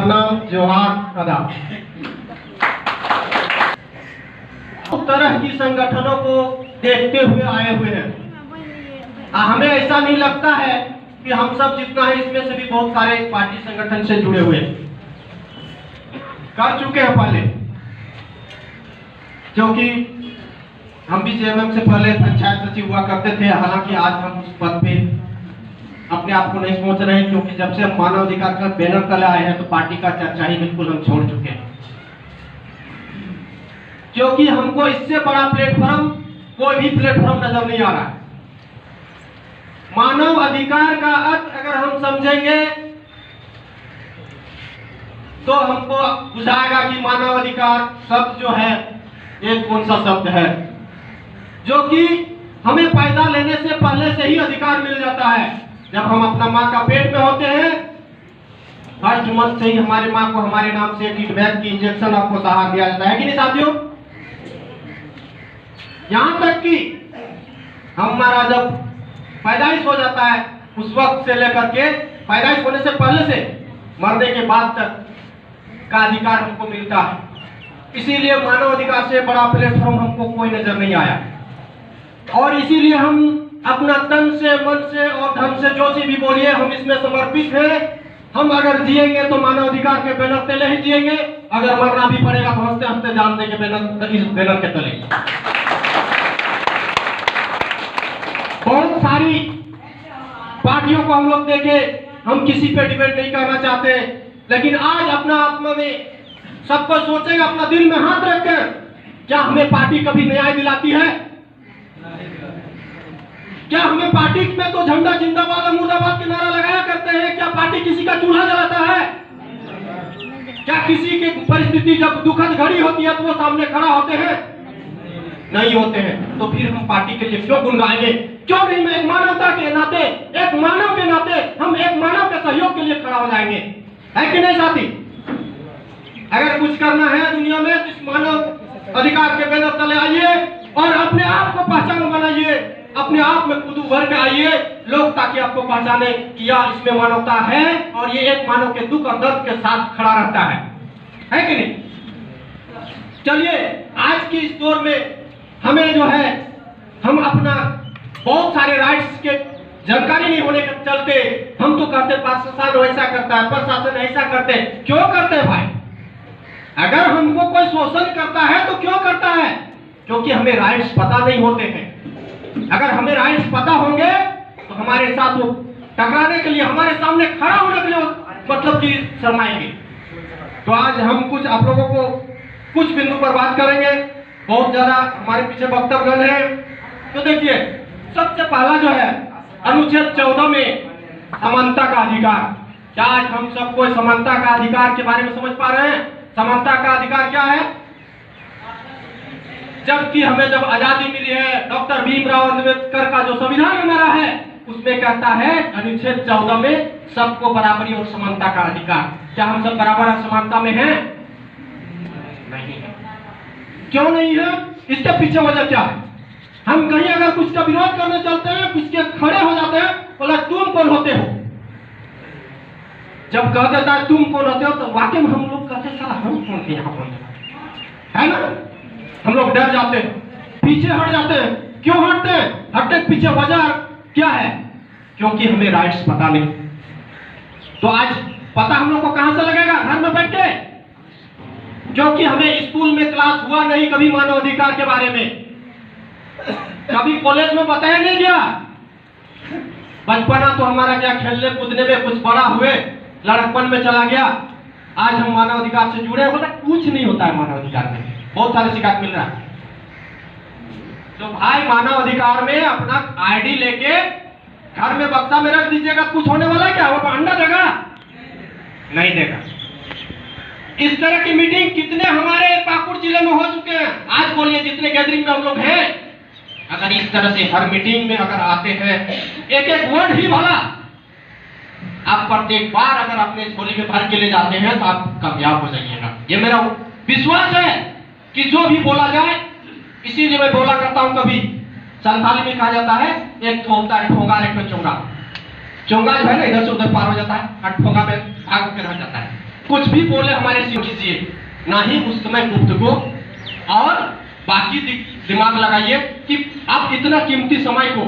सलाम जोहार आदाब। तरह की संगठनों को देखते हुए आए हुए हैं। हमें ऐसा नहीं लगता है कि हम सब जितना है इसमें से भी बहुत सारे पार्टी संगठन से जुड़े हुए कर चुके हैं पहले, क्योंकि हम भी जेएमएम से पहले पंचायत सचिव हुआ करते थे। हालांकि आज हम उस पद पे अपने आप को नहीं सोच रहे हैं, क्योंकि जब से हम मानव अधिकार का बैनर तले आए हैं तो पार्टी का चर्चा ही बिल्कुल हम छोड़ चुके हैं, क्योंकि हमको इससे बड़ा प्लेटफॉर्म कोई भी प्लेटफॉर्म नजर नहीं आ रहा है। मानव अधिकार का अर्थ अगर हम समझेंगे तो हमको बुझाएगा कि मानव अधिकार शब्द जो है ये कौन सा शब्द है, जो कि हमें पैदा लेने से पहले से ही अधिकार मिल जाता है। जब हम अपना माँ का पेट में होते हैं, फर्स्ट मंथ से ही हमारी माँ को हमारे नाम से किडवैक की इंजेक्शन आपको सहारा दिया जाता है कि नहीं साथियों। यहाँ तक कि हमारा जब पैदाइश हो जाता है उस वक्त से लेकर के पैदाइश होने से पहले से मरने के बाद तक का अधिकार हमको मिलता है। इसीलिए मानव अधिकार से बड़ा प्लेटफॉर्म हमको कोई नजर नहीं आया, और इसीलिए हम अपना तन से, मन से और धन से जो सी भी बोलिए हम इसमें समर्पित हैं। हम अगर जिएंगे तो मानव अधिकार के बैनर तले ही जिएंगे, अगर मरना भी पड़ेगा तो हंसते हंसते जान देंगे इस बैनर के तले। बहुत सारी पार्टियों को हम लोग देखे, हम किसी पे डिबेट नहीं करना चाहते, लेकिन आज अपना आत्मा में सबको सोचेगा, अपना दिल में हाथ रखकर, क्या हमें पार्टी कभी न्याय दिलाती है? क्या हमें पार्टी में तो झंडा जिंदाबाद और मुर्दाबाद के नारा लगाया करते हैं? क्या पार्टी किसी का चूल्हा जलाता है? क्या किसी की परिस्थिति जब दुखद घड़ी होती है तो वो सामने खड़ा होते हैं? नहीं होते हैं। तो फिर हम पार्टी के लिए क्यों गुनगुनाएंगे? क्यों नहीं? मैं एक मानवता के नाते, एक मानव के नाते हम एक मानव के सहयोग के लिए खड़ा हो जाएंगे, है कि नहीं साथी? अगर कुछ करना है दुनिया में तो इस मानव अधिकार के बैनर तले आइए और अपने आप को पहचान बनाइए, अपने आप में खुद उभर के आइए लोग, ताकि आपको पहचाने कि यार इसमें मानवता है और ये एक मानव के दुख और दर्द के साथ खड़ा रहता है कि नहीं? चलिए, आज की इस दौर में हमें जो है, हम अपना बहुत सारे राइट्स के जानकारी नहीं होने के चलते हम तो कहते प्रशासन ऐसा करता है, प्रशासन ऐसा करते। क्यों करते हैं भाई? अगर हमको कोई शोषण करता है तो क्यों करता है? क्योंकि हमें राइट्स पता नहीं होते हैं। अगर हमें राइट्स पता होंगे तो हमारे साथ वो टकराने के लिए, हमारे सामने खड़ा होने के लिए मतलब कि शर्माएंगे। तो आज हम कुछ आप लोगों को कुछ बिंदु पर बात करेंगे, बहुत ज्यादा हमारे पीछे वक्तव्य है। तो देखिए, सबसे पहला जो है अनुच्छेद 14 में समानता का अधिकार। क्या आज हम सबको समानता का अधिकार के बारे में समझ पा रहे हैं? समानता का अधिकार क्या है? जबकि हमें जब आजादी मिली है, डॉक्टर भीमराव अम्बेडकर का जो संविधान हमारा है उसमें कहता है अनुच्छेद 14 में सबको बराबरी और समानता का अधिकार। क्या हम सब बराबर और समानता में हैं? नहीं है। क्यों नहीं है? इसके पीछे वजह क्या है? हम कहीं अगर कुछ का विरोध करने चलते हैं, किसके खड़े हो जाते हैं, बोला तुम कौन होते हो? जब कह देता है तुम कौन होते हो तो वाकई में हम लोग कहते हैं साला हम कौन थे यहाँ पर, है ना? हम लोग डर जाते हैं, पीछे हट जाते हैं। क्यों हटते हैं? हटने के पीछे वजह क्या है? क्योंकि हमें राइट्स पता नहीं। तो आज पता हम लोग को कहां से लगेगा? घर में बैठ के, क्योंकि हमें स्कूल में क्लास हुआ नहीं कभी मानव अधिकार के बारे में, कभी कॉलेज में बताया नहीं गया। बचपना तो हमारा क्या, खेलने कूदने में कुछ बड़ा हुए, लड़कपन में चला गया। आज हम मानव अधिकार से जुड़े, बोला कुछ नहीं होता है मानव अधिकार में, बहुत सारे शिकायत मिल रहा है। तो भाई मानव अधिकार में अपना आईडी लेके घर में बक्सा में रख दीजिएगा, कुछ होने वाला है क्या? वो अंडा देगा? नहीं देगा। इस तरह की मीटिंग कितने हमारे पाकुड़ जिले में हो चुके हैं। आज बोलिए जितने गैदरिंग में हम लोग हैं, अगर इस तरह से हर मीटिंग में अगर आते हैं, एक एक वर्ड ही भला आप प्रत्येक बार अगर अपने झोली में भर के ले जाते हैं तो आप कामयाब हो जाइएगा। ये मेरा विश्वास है कि जो भी बोला जाए, इसीलिए मैं बोला करता हूं। कभी संताली में कहा जाता है एक ठोंगा, एक ठोंगा, एक चोंगा। चोंगा जो है ना इधर से उधर पार हो जाता है, ठोंगा में भाग के रह जाता है। कुछ भी बोले हमारे से कीजिए, ना ही उस समय गुफ्तगू और बाकी दिमाग लगाइए कि आप इतना कीमती समय को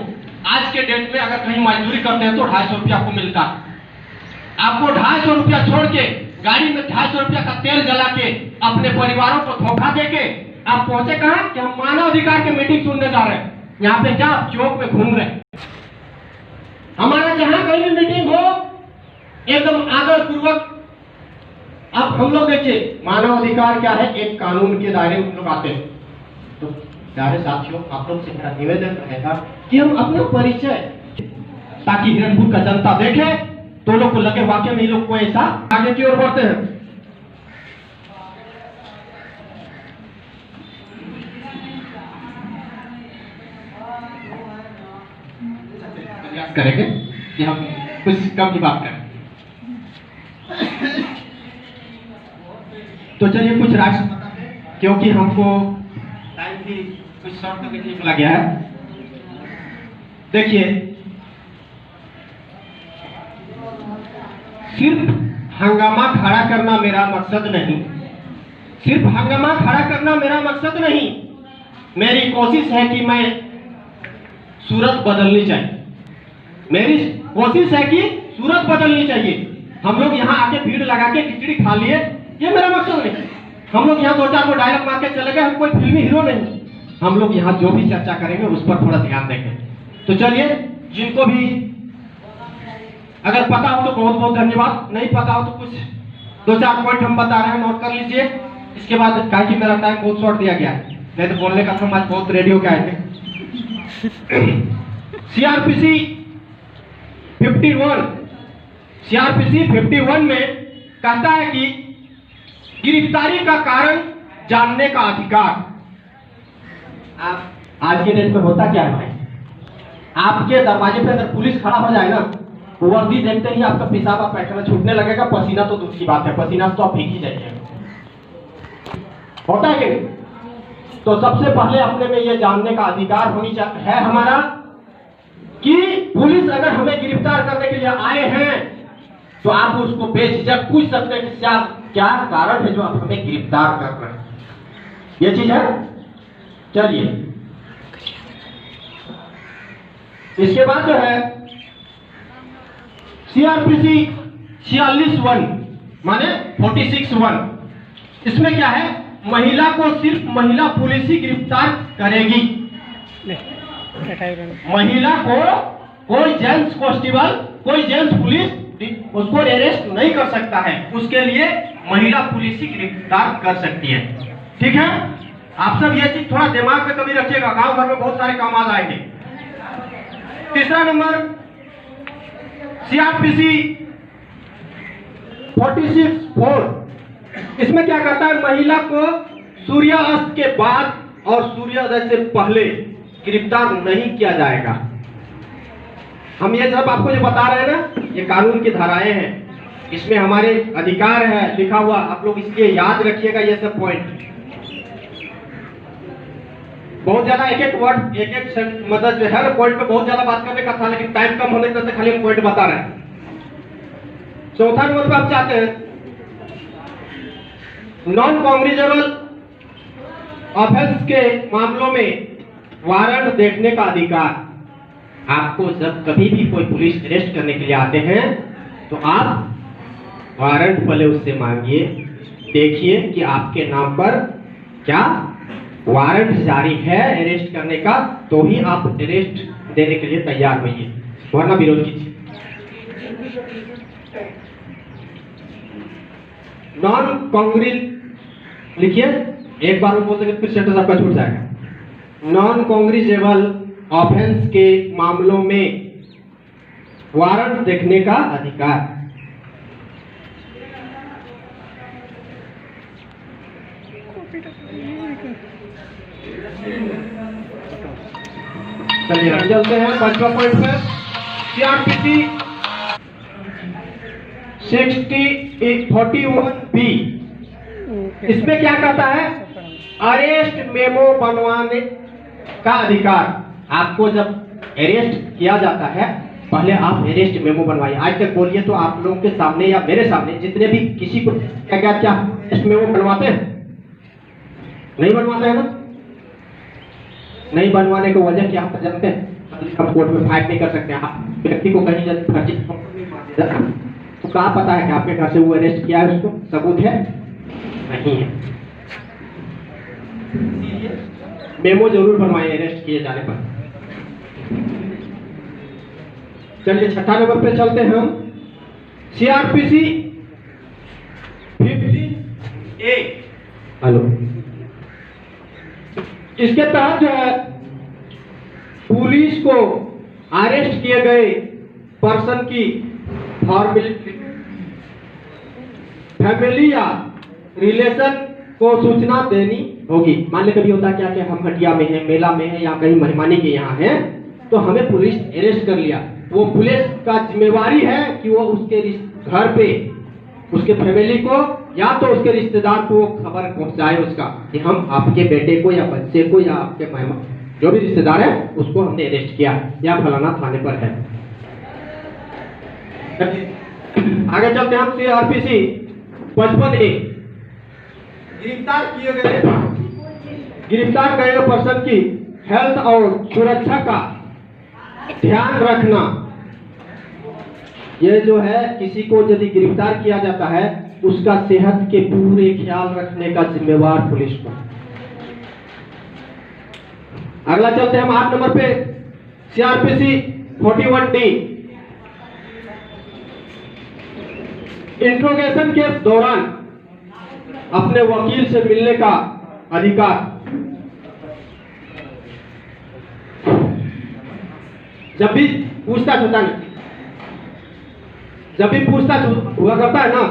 आज के डेट में अगर कहीं मजदूरी करते हैं तो 250 रुपया आपको मिलता है। आपको 250 रुपया छोड़ के गाड़ी में 250 रुपया का तेल जला के अपने परिवारों को धोखा दे के आप पहुंचे कहां कि हम मानव अधिकार की मीटिंग सुनने जा रहे हैं। यहाँ पे क्या आप चौक में घूम रहे हैं? हमारा जहां कहीं भी मीटिंग हो एकदम आदर पूर्वक। अब हम लोग देखिए मानव अधिकार क्या है, एक कानून के दायरे में हम लोग आते हैं। तो प्यारे साथियों, आप लोग से मेरा निवेदन रहेगा कि हम अपना परिचय, ताकि हिरणपुर का जनता देखे तो लोग को लगे वाकई में लोग को ऐसा आगे की ओर बढ़ते हैं। प्रयास करेंगे कि हम कुछ कम की बात करें। तो चलिए कुछ राष्ट्र बताते हैं, क्योंकि हमको टाइम भी कुछ शॉर्ट करने के लिए बोला गया है। देखिए, सिर्फ हंगामा खड़ा करना मेरा मकसद नहीं, सिर्फ हंगामा खड़ा करना मेरा मकसद नहीं। मेरी कोशिश है कि मैं सूरत बदलनी चाहिए, मेरी कोशिश है कि सूरत बदलनी चाहिए। हम लोग यहाँ आके भीड़ लगा के खिचड़ी खा लिए, ये मेरा मकसद नहीं। हम लोग यहाँ 2-4 को डायलॉग मार के चले गए, हम कोई फिल्मी हीरो नहीं। हम लोग यहाँ जो भी चर्चा करेंगे उस पर थोड़ा ध्यान देंगे। तो चलिए, जिनको भी अगर पता हो तो बहुत बहुत धन्यवाद, नहीं पता हो तो कुछ 2-4 पॉइंट हम बता रहे हैं, नोट कर लीजिए। इसके बाद क्या कि मेरा टाइम बहुत शॉर्ट दिया गया है, नहीं तो बोलने का हम आज बहुत रेडी होके आए थे। सीआरपीसी 51 में कहता है कि गिरफ्तारी का कारण जानने का अधिकार। आज के डेट में होता क्या है भाई, आपके दरवाजे पे अगर पुलिस खड़ा हो जाए ना, वर्दी देखते ही आपका पेशाब पैखाना छूटने लगेगा, पसीना तो दूर की बात है, पसीना तो आप भीग ही जाइए। होता है कि नहीं? तो सबसे पहले अपने में ये जानने का अधिकार होनी चाहिए है हमारा कि पुलिस अगर हमें गिरफ्तार करने के लिए आए हैं तो आप उसको बेझिझक पूछ सकते हैं कि क्या कारण है जो आप हमें गिरफ्तार कर रहे हैं। ये चीज है। चलिए, इसके बाद जो है सीआरपीसी 46(1) माने 46(1), इसमें क्या है, महिला को सिर्फ महिला पुलिस ही गिरफ्तार करेगी। महिला को कोई जेंट्स कांस्टेबल, कोई जेंट्स पुलिस उसको अरेस्ट नहीं कर सकता है, उसके लिए महिला पुलिस ही गिरफ्तार कर सकती है। ठीक है, आप सब ये चीज थोड़ा दिमाग में कभी रखिएगा, गांव घर में बहुत सारे काम आ जाएंगे। तीसरा नंबर सीआरपीसी 46(4), इसमें क्या करता है, महिला को सूर्यास्त के बाद और सूर्योदय से पहले गिरफ्तार नहीं किया जाएगा। हम ये सब आपको जो बता रहे हैं ना, ये कानून की धाराएं हैं, इसमें हमारे अधिकार है लिखा हुआ, आप लोग इसलिए याद रखिएगा ये सब पॉइंट। बहुत ज्यादा एक वर्ड मतलब हर पॉइंट पे बहुत ज्यादा बात करने का था, लेकिन टाइम कम होने के खाली हम पॉइंट बता रहे हैं। चौथा नंबर पे आप चाहते हैं नॉन कॉन्ग्रेजेबल ऑफेंस के मामलों में वारंट देखने का अधिकार। आपको जब कभी भी कोई पुलिस अरेस्ट करने के लिए आते हैं तो आप वारंट पहले उससे मांगिए, देखिए कि आपके नाम पर क्या वारंट जारी है अरेस्ट करने का, तो ही आप अरेस्ट देने के लिए तैयार होइए, वरना विरोध कीजिए। नॉन कॉन्ग्रेज लिखिए, एक बार में बोल देंगे फिर सेंटेंस आपका छूट जाएगा। नॉन कॉन्ग्रेजेबल ऑफेंस के मामलों में वारंट देखने का अधिकार। चलिए हम चलते हैं 5वां पॉइंट पे। सीआरपीसी 41B, इसमें क्या कहता है, अरेस्ट मेमो बनवाने का अधिकार। आपको जब अरेस्ट किया जाता है पहले आप अरेस्ट मेमो बनवाइए। आज तक बोलिए तो आप लोगों के सामने या मेरे सामने जितने भी किसी को क्या अरेस्ट मेमो बनवाते हैं? नहीं बनवाते हैं ना? नहीं बनवाने की वजह क्या आप जानते हैं? हम कोर्ट में फाइट नहीं कर सकते। आप व्यक्ति को कहीं फर्जी तो कहा पता है कि आपके घर से वो अरेस्ट किया है, उसको सबूत है? नहीं है। मेमो जरूर बनवाइए अरेस्ट किए जाने पर। चलिए 6ठा नंबर पे चलते हैं हम। CRPC 15A। हेलो, इसके तहत जो है पुलिस को अरेस्ट किए गए पर्सन की फैमिली या रिलेशन को सूचना देनी होगी। मान ली कभी होता है क्या कि हम हटिया में हैं, मेला में हैं या कहीं मेहमानी के यहाँ हैं, तो हमें पुलिस अरेस्ट कर लिया। वो पुलिस का जिम्मेवारी है कि वो उसके घर पे उसके फैमिली को या तो उसके रिश्तेदार को खबर पहुंचाए उसका कि हम आपके बेटे को या बच्चे को या आपके मेहमान जो भी रिश्तेदार है उसको हमने अरेस्ट किया या फलाना थाने पर है। आगे चलते हैं हम। CRPC 55A। गिरफ्तार किए गए पर्सन की हेल्थ और सुरक्षा का ध्यान रखना। ये जो है किसी को यदि गिरफ्तार किया जाता है उसका सेहत के पूरे ख्याल रखने का जिम्मेवार पुलिस को। अगला चलते हैं हम 8 नंबर पे। CRPC 41D। इंट्रोगेशन के दौरान अपने वकील से मिलने का अधिकार। जब भी पूछताछ होता है, जब भी पूछताछ हुआ करता है ना,